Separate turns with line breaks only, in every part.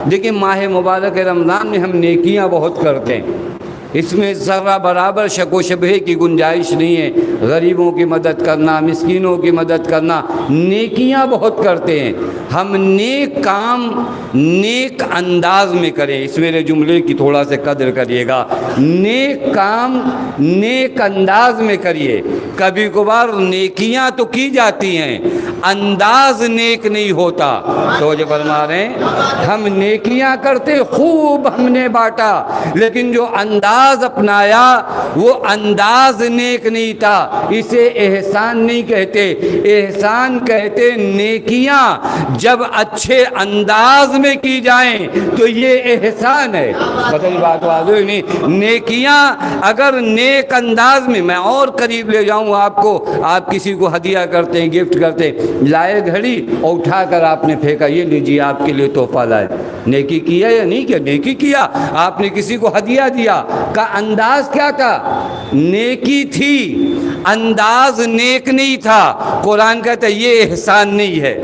دیکھیں ماہ مبارک رمضان میں ہم نیکیاں بہت کرتے ہیں، اس میں ذرہ برابر شک و شبہ کی گنجائش نہیں ہے۔ غریبوں کی مدد کرنا، مسکینوں کی مدد کرنا، نیکیاں بہت کرتے ہیں۔ ہم نیک کام نیک انداز میں کریں، اس میرے جملے کی تھوڑا سا قدر کریے گا۔ نیک کام نیک انداز میں کریے۔ کبھی کبھار نیکیاں تو کی جاتی ہیں، انداز نیک نہیں ہوتا۔ تو جو فرما رہے ہیں ہم نیکیاں کرتے خوب ہم نے بانٹا، لیکن جو انداز اپنایا وہ انداز نیک نہیں تھا۔ اسے احسان نہیں کہتے، احسان کہتے نیکیاں جب اچھے انداز میں کی جائیں تو یہ احسان ہے۔ پتہ نہیں بات واضح نہیں؟ نیکیاں اگر نیک انداز میں اور قریب لے جاؤں آپ کو، آپ کسی کو ہدیہ کرتے ہیں، گفٹ کرتے ہیں، لائے گھڑی اور اٹھا کر آپ نے پھینکا، یہ لیجیے آپ کے لیے تحفہ لائے، نیکی کیا یا نہیں کیا؟ نیکی کیا۔ آپ نے کسی کو ہدیہ دیا، کا انداز کیا تھا؟ نیکی تھی، انداز نیک نہیں تھا۔ قرآن کہتا ہے یہ احسان نہیں ہے۔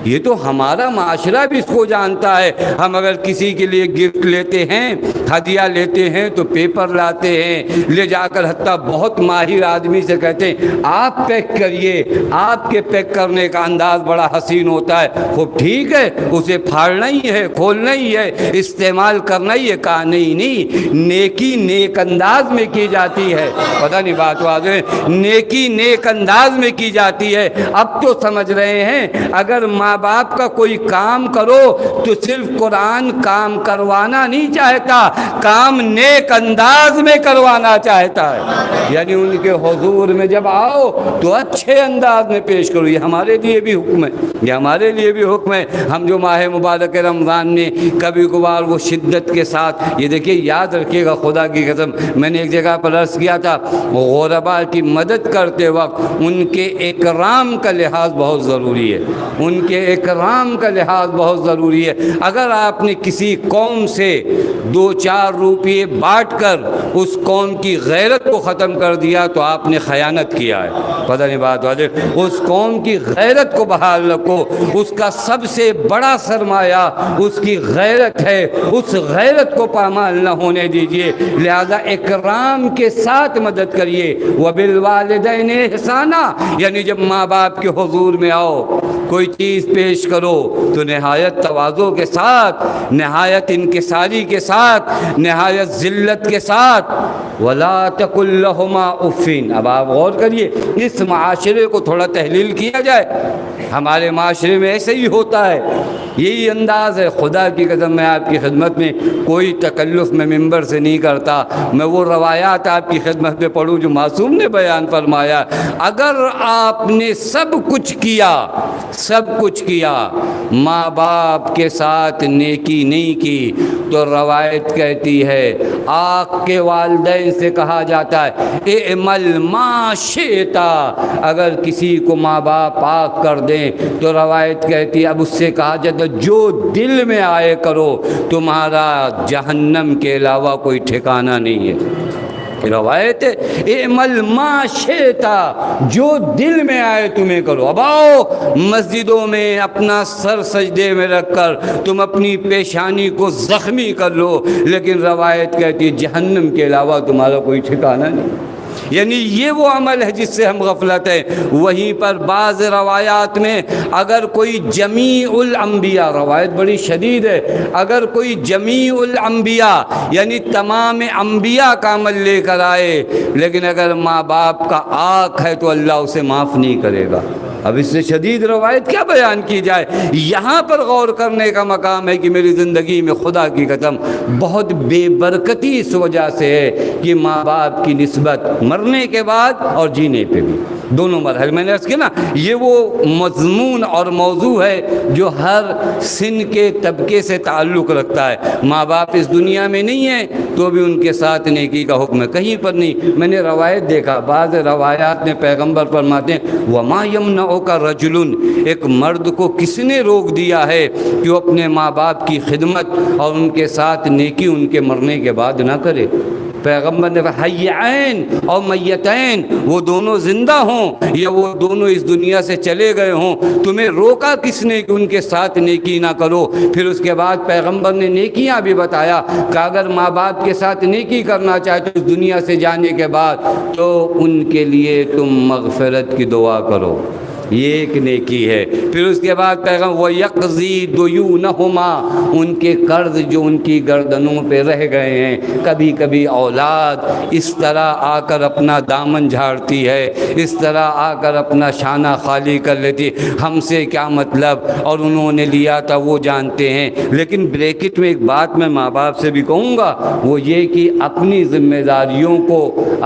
یہ تو ہمارا معاشرہ بھی اس کو جانتا ہے۔ ہم اگر کسی کے لیے گفٹ لیتے ہیں، ہدیہ لیتے ہیں تو پیپر لاتے ہیں، لے جا کر حتیٰ بہت ماہر آدمی سے کہتے ہیں آپ پیک کریے، آپ کے پیک کرنے کا انداز بڑا حسین ہوتا ہے۔ خوب ٹھیک ہے، اسے پھاڑنا ہی ہے، کھولنا ہی ہے، استعمال کرنا ہی ہے۔ کہا نہیں، نیکی نیک انداز میں کی جاتی ہے۔ پتہ نہیں بات واضح ہے؟ نیکی نیک انداز میں کی جاتی ہے۔ اب تو سمجھ رہے ہیں اگر ماں باپ کا کوئی کام کرو تو صرف قرآن کام کروانا نہیں چاہتا، کام نیک انداز میں کروانا چاہتا ہے۔ یعنی ان کے حضور میں جب آؤ تو اچھے انداز میں پیش کرو۔ یہ ہمارے لیے بھی حکم ہے، یہ ہمارے لیے بھی حکم ہے۔ ہم جو ماہ مبارک رمضان میں کبھی کبھار وہ شدت کے ساتھ، یہ دیکھیے یاد رکھیے گا خدا کی قسم، میں نے ایک جگہ پر عرض کیا تھا غربا کی مدد کرتے وقت ان کے اکرام کا لحاظ بہت ضروری ہے، ان کے اکرام کا لحاظ بہت ضروری ہے۔ اگر آپ نے کسی قوم سے 2-4 روپئے بانٹ کر اس قوم کی غیرت کو ختم کر دیا تو آپ نے خیانت کیا ہے۔ پتہ نہیں بات واضح؟ اس قوم کی غیرت کو بحال رکھو، اس کا سب سے بڑا سرمایہ اس کی غیرت ہے، اس غیرت کو پامال نہ ہونے دیجیے۔ لہذا اکرام کے ساتھ مدد کریے۔ وبالوالدین احسانا، یعنی جب ماں باپ کے حضور میں آؤ کوئی چیز پیش کرو تو نہایت تواضع کے ساتھ، نہایت انکساری کے ساتھ، نہایت ذلت کے ساتھ۔ وَلَا تَقُلْ لَهُمَا اُفٍّ۔ اب آپ غور کریے، اس معاشرے کو تھوڑا تحلیل کیا جائے۔ ہمارے معاشرے میں ایسے ہی ہوتا ہے، یہی انداز ہے۔ خدا کی قسم میں آپ کی خدمت میں کوئی تکلف میں ممبر سے نہیں کرتا، میں وہ روایات آپ کی خدمت میں پڑھوں جو معصوم نے بیان فرمایا۔ اگر آپ نے سب کچھ کیا، ماں باپ کے ساتھ نیکی نہیں کی تو روایت کہتی ہے، آگ کے والدین سے کہا جاتا ہے اعمل ما شئت، اگر کسی کو ماں باپ پاک کر دیں تو روایت کہتی ہے اب اس سے کہا جاتا ہے جو دل میں آئے کرو، تمہارا جہنم کے علاوہ کوئی ٹھکانہ نہیں ہے۔ روایت ہے اعمل ما شئت، جو دل میں آئے تمہیں کرو۔ اب آؤ مسجدوں میں اپنا سر سجدے میں رکھ کر تم اپنی پیشانی کو زخمی کر لو، لیکن روایت کہتی ہے جہنم کے علاوہ تمہارا کوئی ٹھکانہ نہیں۔ یعنی یہ وہ عمل ہے جس سے ہم غفلت ہے۔ وہیں پر بعض روایات میں اگر کوئی جمیع الانبیاء، روایت بڑی شدید ہے، اگر کوئی جمیع الانبیاء یعنی تمام انبیاء کا عمل لے کر آئے لیکن اگر ماں باپ کا آنکھ ہے تو اللہ اسے معاف نہیں کرے گا۔ اب اس سے شدید روایت کیا بیان کی جائے؟ یہاں پر غور کرنے کا مقام ہے کہ میری زندگی میں خدا کی قسم بہت بے برکتی اس وجہ سے ہے کہ ماں باپ کی نسبت مرنے کے بعد اور جینے پہ بھی، دونوں مرحلے میں نے عرض کیا نا، یہ وہ مضمون اور موضوع ہے جو ہر سن کے طبقے سے تعلق رکھتا ہے۔ ماں باپ اس دنیا میں نہیں ہیں تو بھی ان کے ساتھ نیکی کا حکم ہے، کہیں پر نہیں۔ میں نے روایت دیکھا، بعض روایات میں پیغمبر فرماتے ہیں وَمَا يَمْنَعُكَ رَجُلٌ، ایک مرد کو کس نے روک دیا ہے کہ وہ اپنے ماں باپ کی خدمت اور ان کے ساتھ نیکی ان کے مرنے کے بعد نہ کرے؟ پیغمبر نے حیین اور میتین، وہ دونوں زندہ ہوں یا وہ دونوں اس دنیا سے چلے گئے ہوں، تمہیں روکا کس نے کہ ان کے ساتھ نیکی نہ کرو؟ پھر اس کے بعد پیغمبر نے نیکیاں بھی بتایا کہ اگر ماں باپ کے ساتھ نیکی کرنا چاہتے اس دنیا سے جانے کے بعد تو ان کے لیے تم مغفرت کی دعا کرو، یہ ایک نیکی ہے۔ پھر اس کے بعد پیغمبر وَيَقْضِي دُيُونَهُمَا، ان کے قرض جو ان کی گردنوں پہ رہ گئے ہیں، کبھی کبھی اولاد اس طرح آ کر اپنا دامن جھاڑتی ہے، اس طرح آ کر اپنا شانہ خالی کر لیتی، ہم سے کیا مطلب، اور انہوں نے لیا تھا وہ جانتے ہیں۔ لیکن بریکٹ میں ایک بات میں ماں باپ سے بھی کہوں گا، وہ یہ کہ اپنی ذمہ داریوں کو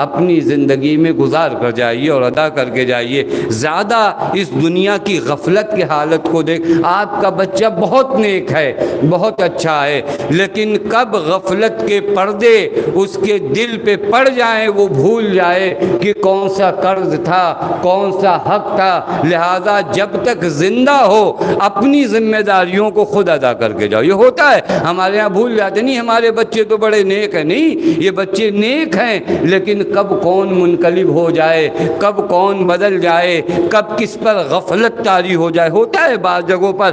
اپنی زندگی میں گزار کر جائیے اور ادا کر کے جائیے۔ زیادہ اس دنیا کی غفلت کی حالت کو دیکھ، آپ کا بچہ بہت نیک ہے، بہت اچھا ہے، لیکن کب غفلت کے پردے اس کے دل پہ پڑ جائیں وہ بھول جائے کہ کون سا قرض تھا، کون سا حق تھا۔ لہذا جب تک زندہ ہو اپنی ذمہ داریوں کو خود ادا کر کے جاؤ۔ یہ ہوتا ہے ہمارے یہاں بھول جاتے، نہیں ہمارے بچے تو بڑے نیک ہیں، نہیں یہ بچے نیک ہیں، لیکن کب کون منقلب ہو جائے، کب کون بدل جائے، کب کس پر غفلت طاری ہو جائے۔ ہوتا ہے بعض جگہوں پر